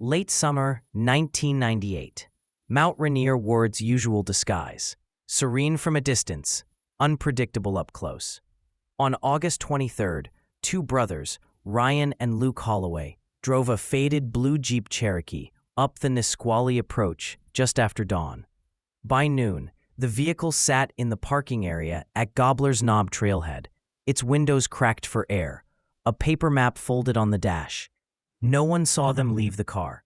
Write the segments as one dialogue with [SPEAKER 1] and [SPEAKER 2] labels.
[SPEAKER 1] Late summer 1998. Mount Rainier wore its usual disguise. Serene from a distance, unpredictable up close. On August 23rd, two brothers, Ryan and Luke Holloway, drove a faded blue Jeep Cherokee up the Nisqually approach just after dawn. By noon, the vehicle sat in the parking area at Gobblers Knob trailhead, its windows cracked for air, a paper map folded on the dash. No one saw them leave the car.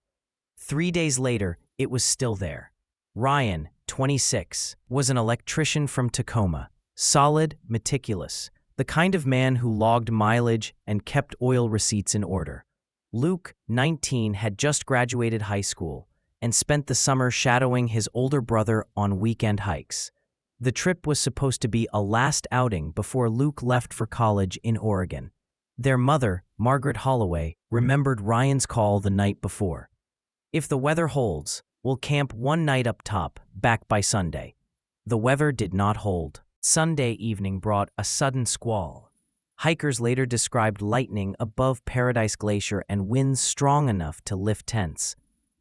[SPEAKER 1] 3 days later, it was still there. Ryan, 26, was an electrician from Tacoma, solid, meticulous, the kind of man who logged mileage and kept oil receipts in order. Luke, 19, had just graduated high school and spent the summer shadowing his older brother on weekend hikes. The trip was supposed to be a last outing before Luke left for college in Oregon. Their mother, Margaret Holloway, remembered Ryan's call the night before. "If the weather holds, we'll camp one night up top, back by Sunday." The weather did not hold. Sunday evening brought a sudden squall. Hikers later described lightning above Paradise Glacier and winds strong enough to lift tents.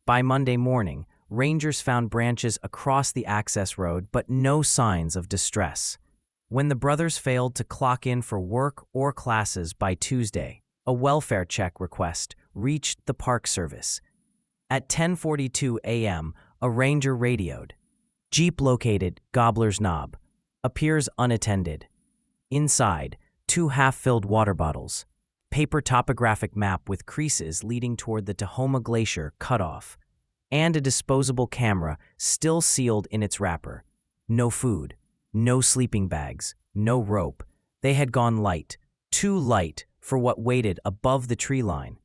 [SPEAKER 1] By Monday morning, rangers found branches across the access road, but no signs of distress. When the brothers failed to clock in for work or classes by Tuesday, a welfare check request reached the Park Service. At 10:42 a.m., a ranger radioed. "Jeep located, Gobblers Knob. Appears unattended. Inside, 2 half-filled water bottles. Paper topographic map with creases leading toward the Tahoma Glacier cutoff. And a disposable camera still sealed in its wrapper. No food. No sleeping bags, no rope. They had gone light, too light for what waited above the tree line.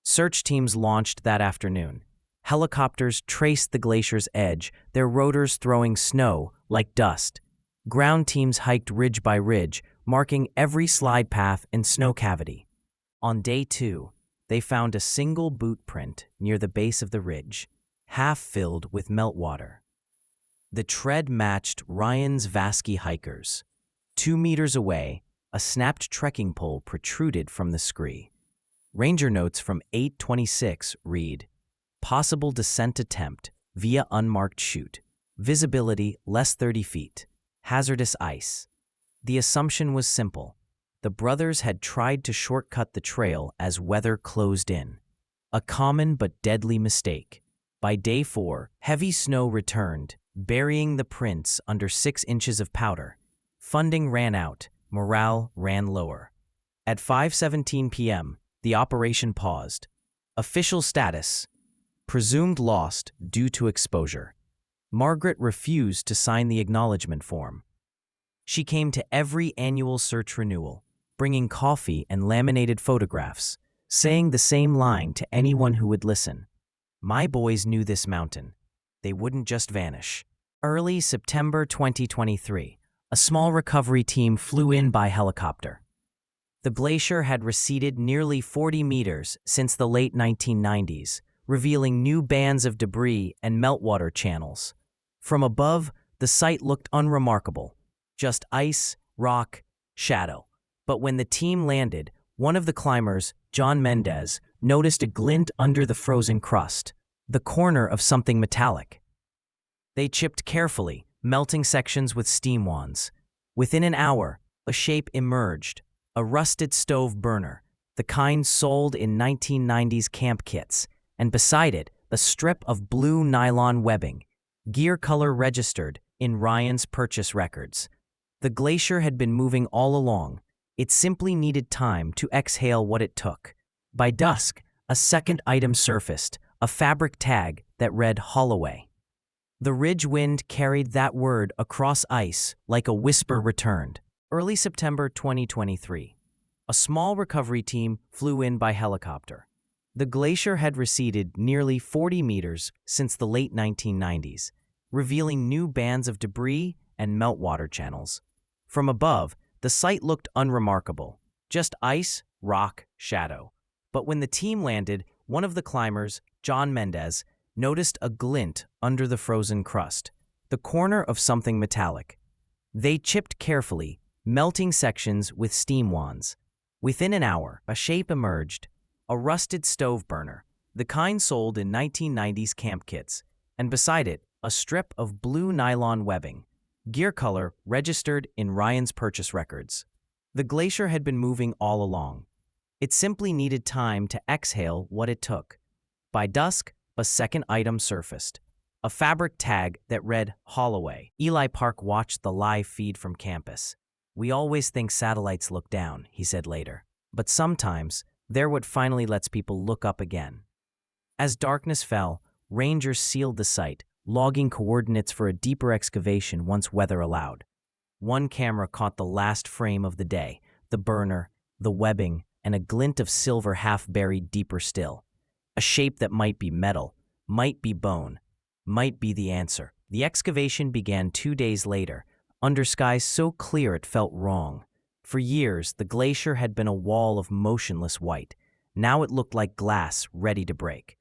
[SPEAKER 1] Search teams launched that afternoon. Helicopters traced the glacier's edge, their rotors throwing snow like dust. Ground teams hiked ridge by ridge, marking every slide path and snow cavity. On day 2, they found a single boot print near the base of the ridge, half filled with meltwater. The tread matched Ryan's Vasquez hikers. 2 meters away, a snapped trekking pole protruded from the scree. Ranger notes from 8/26 read, "Possible descent attempt via unmarked chute. Visibility less 30 feet. Hazardous ice." The assumption was simple. The brothers had tried to shortcut the trail as weather closed in. A common but deadly mistake. By day 4, heavy snow returned, burying the prints under 6 inches of powder. Funding ran out, morale ran lower. At 5:17 p.m., the operation paused. Official status: presumed lost due to exposure. Margaret refused to sign the acknowledgement form. She came to every annual search renewal, bringing coffee and laminated photographs, saying the same line to anyone who would listen. "My boys knew this mountain. They wouldn't just vanish." Early September 2023, a small recovery team flew in by helicopter. The glacier had receded nearly 40 meters since the late 1990s, revealing new bands of debris and meltwater channels. From above, the site looked unremarkable, just ice, rock, shadow. But when the team landed, one of the climbers, John Mendez, noticed a glint under the frozen crust, the corner of something metallic. They chipped carefully, melting sections with steam wands. Within an hour, a shape emerged, a rusted stove burner, the kind sold in 1990s camp kits, and beside it, a strip of blue nylon webbing, gear color registered in Ryan's purchase records. The glacier had been moving all along. It simply needed time to exhale what it took. By dusk, a second item surfaced, a fabric tag that read Holloway. The ridge wind carried that word across ice like a whisper returned. Early September 2023. A small recovery team flew in by helicopter. The glacier had receded nearly 40 meters since the late 1990s, revealing new bands of debris and meltwater channels. From above, the site looked unremarkable, just ice, rock, shadow. But when the team landed, one of the climbers, John Mendez, noticed a glint under the frozen crust, the corner of something metallic. They chipped carefully, melting sections with steam wands. Within an hour, a shape emerged, a rusted stove burner, the kind sold in 1990s camp kits, and beside it, a strip of blue nylon webbing, gear color registered in Ryan's purchase records. The glacier had been moving all along. It simply needed time to exhale what it took. By dusk, a second item surfaced. A fabric tag that read Holloway. Eli Park watched the live feed from campus. "We always think satellites look down," he said later. "But sometimes, they're what finally lets people look up again." As darkness fell, rangers sealed the site, logging coordinates for a deeper excavation once weather allowed. One camera caught the last frame of the day, the burner, the webbing, and a glint of silver half buried deeper still. A shape that might be metal, might be bone, might be the answer. The excavation began 2 days later, under skies so clear it felt wrong. For years, the glacier had been a wall of motionless white. Now it looked like glass ready to break.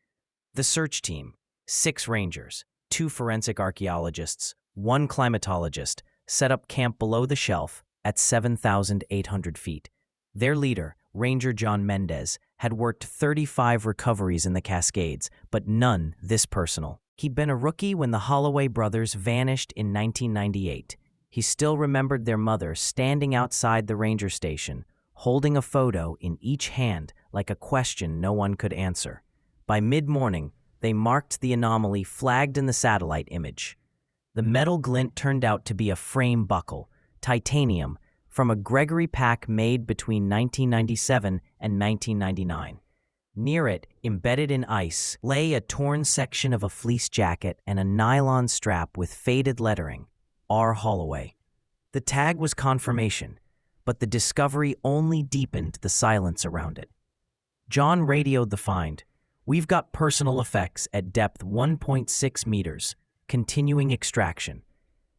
[SPEAKER 1] The search team, 6 rangers, 2 forensic archaeologists, 1 climatologist, set up camp below the shelf at 7,800 feet. Their leader, Ranger John Mendez, had worked 35 recoveries in the Cascades, but none this personal. He'd been a rookie when the Holloway brothers vanished in 1998. He still remembered their mother standing outside the ranger station, holding a photo in each hand like a question no one could answer. By mid-morning, they marked the anomaly flagged in the satellite image. The metal glint turned out to be a frame buckle, titanium, from a Gregory pack made between 1997 and 1999. Near it, embedded in ice, lay a torn section of a fleece jacket and a nylon strap with faded lettering, R. Holloway. The tag was confirmation, but the discovery only deepened the silence around it. John radioed the find. "We've got personal effects at depth 1.6 meters, continuing extraction."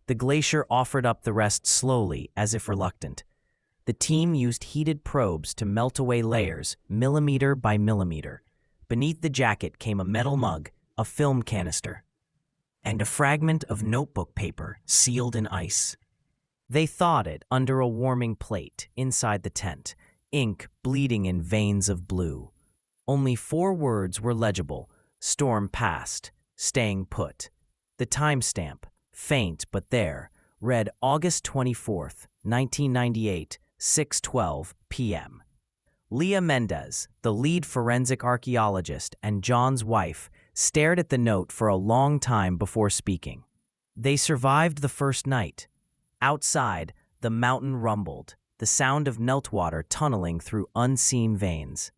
[SPEAKER 1] The glacier offered up the rest slowly, as if reluctant. The team used heated probes to melt away layers, millimeter by millimeter. Beneath the jacket came a metal mug, a film canister, and a fragment of notebook paper sealed in ice. They thawed it under a warming plate inside the tent, ink bleeding in veins of blue. Only 4 words were legible: storm past, staying put. The timestamp, faint but there, read August 24th, 1998, 6:12 p.m. Leah Mendez, the lead forensic archaeologist and John's wife, stared at the note for a long time before speaking. They survived the first night. Outside, the mountain rumbled, the sound of meltwater tunneling through unseen veins.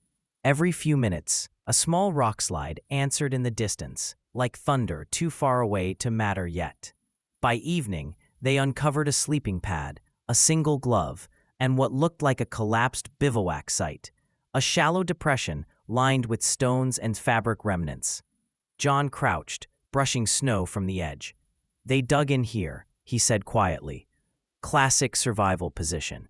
[SPEAKER 1] Every few minutes, a small rockslide answered in the distance, like thunder too far away to matter yet. By evening, they uncovered a sleeping pad, a single glove, and what looked like a collapsed bivouac site, a shallow depression lined with stones and fabric remnants. John crouched, brushing snow from the edge. "They dug in here," he said quietly. Classic survival position.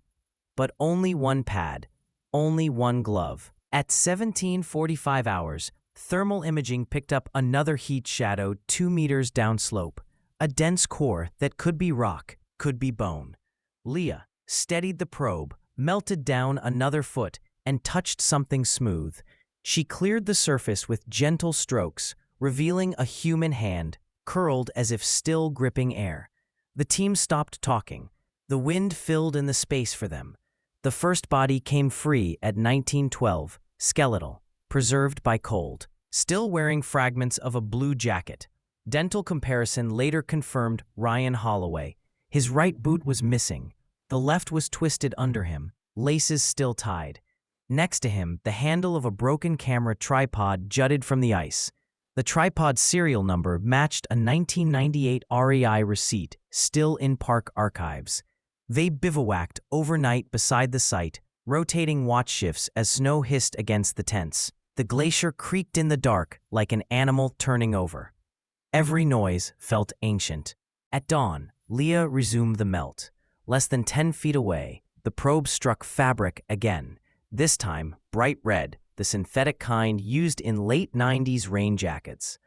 [SPEAKER 1] But only one pad, only one glove. At 17:45 hours, thermal imaging picked up another heat shadow 2 meters downslope, a dense core that could be rock, could be bone. Leah steadied the probe, melted down another foot, and touched something smooth. She cleared the surface with gentle strokes, revealing a human hand, curled as if still gripping air. The team stopped talking. The wind filled in the space for them. The first body came free at 1912, skeletal, preserved by cold, still wearing fragments of a blue jacket. Dental comparison later confirmed Ryan Holloway. His right boot was missing. The left was twisted under him, laces still tied. Next to him, the handle of a broken camera tripod jutted from the ice. The tripod's serial number matched a 1998 REI receipt, still in park archives. They bivouacked overnight beside the site, rotating watch shifts as snow hissed against the tents. The glacier creaked in the dark like an animal turning over. Every noise felt ancient. At dawn, Leah resumed the melt. Less than 10 feet away, the probe struck fabric again, this time bright red, the synthetic kind used in late 90s rain jackets.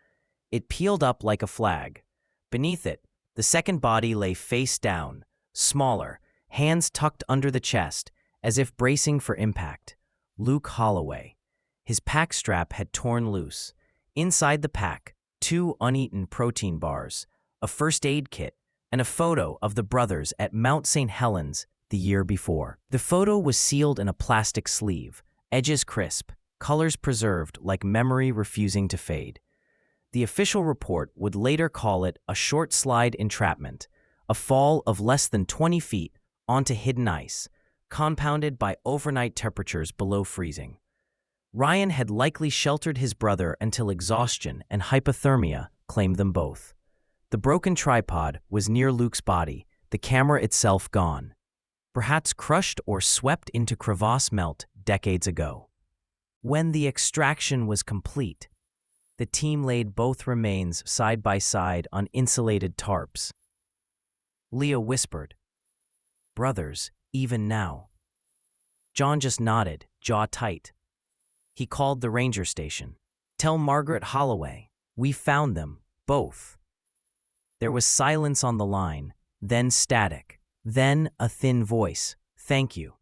[SPEAKER 1] It peeled up like a flag. Beneath it, the second body lay face down, smaller, hands tucked under the chest, as if bracing for impact. Luke Holloway. His pack strap had torn loose. Inside the pack, 2 uneaten protein bars, a first aid kit, and a photo of the brothers at Mount St. Helens the year before. The photo was sealed in a plastic sleeve, edges crisp, colors preserved like memory refusing to fade. The official report would later call it a short slide entrapment, a fall of less than 20 feet onto hidden ice, compounded by overnight temperatures below freezing. Ryan had likely sheltered his brother until exhaustion and hypothermia claimed them both. The broken tripod was near Luke's body, the camera itself gone, perhaps crushed or swept into crevasse melt decades ago. When the extraction was complete, the team laid both remains side by side on insulated tarps. Leah whispered, "Brothers, even now." John just nodded, jaw tight. He called the ranger station. "Tell Margaret Holloway, we found them, both." There was silence on the line, then static, then a thin voice, "Thank you."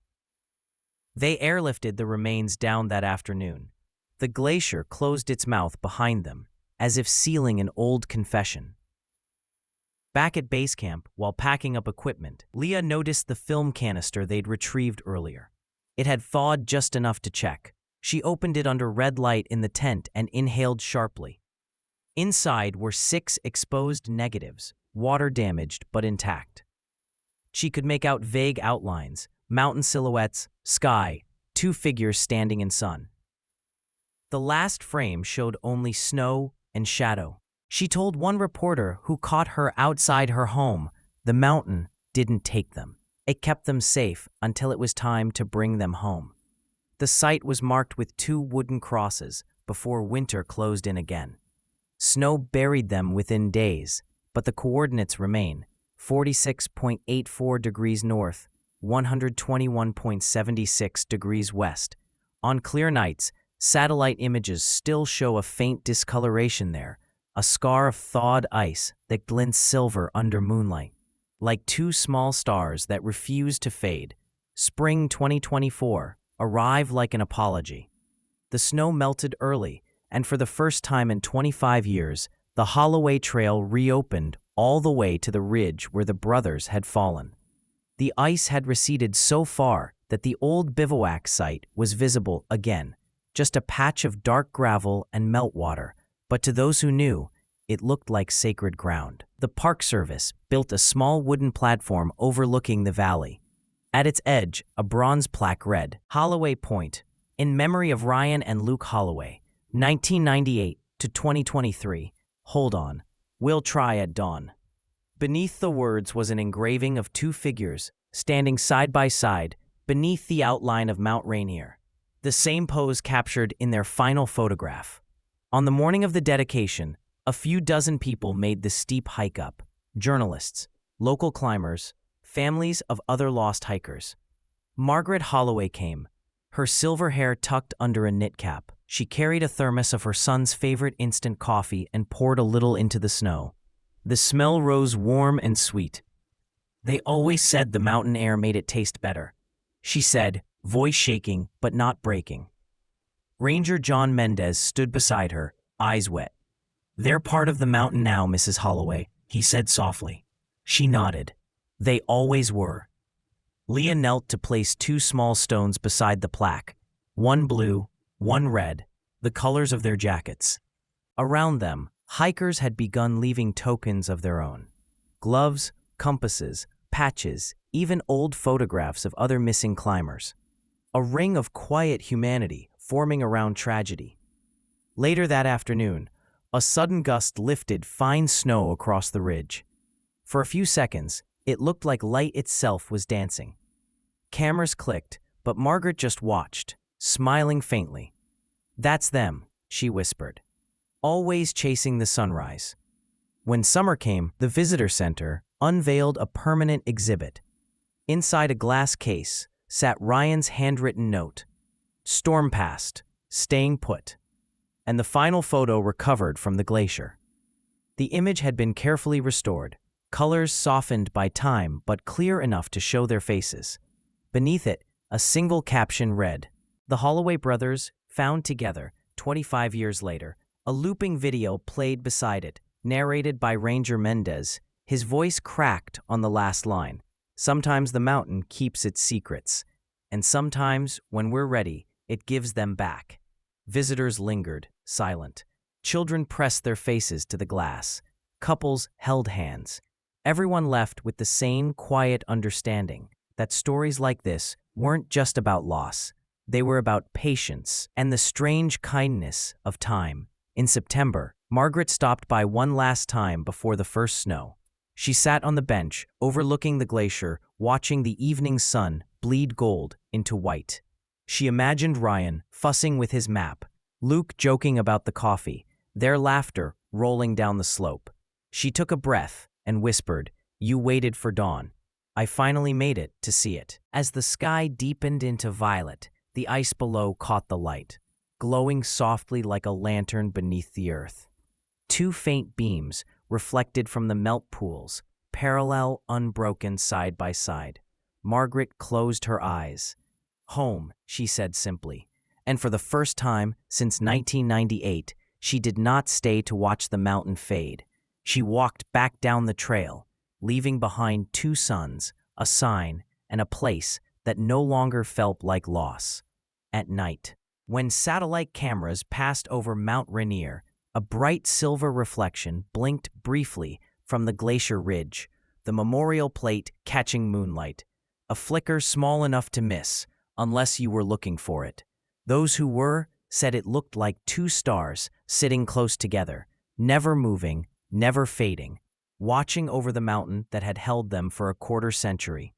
[SPEAKER 1] They airlifted the remains down that afternoon. The glacier closed its mouth behind them, as if sealing an old confession. Back at base camp, while packing up equipment, Leah noticed the film canister they'd retrieved earlier. It had thawed just enough to check. She opened it under red light in the tent and inhaled sharply. Inside were 6 exposed negatives, water-damaged but intact. She could make out vague outlines, mountain silhouettes, sky, 2 figures standing in sun. The last frame showed only snow and shadow. She told one reporter who caught her outside her home, the mountain didn't take them. It kept them safe until it was time to bring them home. The site was marked with 2 wooden crosses before winter closed in again. Snow buried them within days, but the coordinates remain: 46.84 degrees north, 121.76 degrees west. On clear nights, satellite images still show a faint discoloration there, a scar of thawed ice that glints silver under moonlight. Like 2 small stars that refuse to fade, spring 2024 arrived like an apology. The snow melted early, and for the first time in 25 years, the Holloway Trail reopened all the way to the ridge where the brothers had fallen. The ice had receded so far that the old bivouac site was visible again, just a patch of dark gravel and meltwater, but to those who knew, it looked like sacred ground. The Park Service built a small wooden platform overlooking the valley. At its edge, a bronze plaque read, "Holloway Point, in memory of Ryan and Luke Holloway, 1998 to 2023. Hold on, we'll try at dawn." Beneath the words was an engraving of 2 figures, standing side by side, beneath the outline of Mount Rainier, the same pose captured in their final photograph. On the morning of the dedication, a few dozen people made the steep hike up: journalists, local climbers, families of other lost hikers. Margaret Holloway came, her silver hair tucked under a knit cap. She carried a thermos of her son's favorite instant coffee and poured a little into the snow. The smell rose warm and sweet. "They always said the mountain air made it taste better," she said, voice shaking but not breaking. Ranger John Mendez stood beside her, eyes wet. "They're part of the mountain now, Mrs. Holloway," he said softly. She nodded. "They always were." Leah knelt to place 2 small stones beside the plaque, one blue, one red, the colors of their jackets. Around them, hikers had begun leaving tokens of their own: gloves, compasses, patches, even old photographs of other missing climbers. A ring of quiet humanity forming around tragedy. Later that afternoon, a sudden gust lifted fine snow across the ridge. For a few seconds, it looked like light itself was dancing. Cameras clicked, but Margaret just watched, smiling faintly. "That's them," she whispered, always chasing the sunrise. When summer came, the visitor center unveiled a permanent exhibit. Inside a glass case sat Ryan's handwritten note: "Storm past, staying put," and the final photo recovered from the glacier. The image had been carefully restored, colors softened by time but clear enough to show their faces. Beneath it, a single caption read, "The Holloway brothers, found together 25 years later. A looping video played beside it, narrated by Ranger Mendez. His voice cracked on the last line. Sometimes the mountain keeps its secrets, and sometimes, when we're ready, it gives them back. Visitors lingered, silent. Children pressed their faces to the glass. Couples held hands. Everyone left with the same quiet understanding that stories like this weren't just about loss. They were about patience and the strange kindness of time. In September, Margaret stopped by one last time before the first snow. She sat on the bench, overlooking the glacier, watching the evening sun bleed gold into white. She imagined Ryan fussing with his map, Luke joking about the coffee, their laughter rolling down the slope. She took a breath and whispered, "You waited for dawn. I finally made it to see it." As the sky deepened into violet, the ice below caught the light, glowing softly like a lantern beneath the earth. Two faint beams reflected from the melt pools, parallel, unbroken, side by side. Margaret closed her eyes. "Home," she said simply. And for the first time since 1998, she did not stay to watch the mountain fade. She walked back down the trail, leaving behind two suns, a sign, and a place that no longer felt like loss. At night, when satellite cameras passed over Mount Rainier, a bright silver reflection blinked briefly from the glacier ridge, the memorial plate catching moonlight, a flicker small enough to miss, unless you were looking for it. Those who were said it looked like two stars sitting close together, never moving, never fading, watching over the mountain that had held them for a quarter century.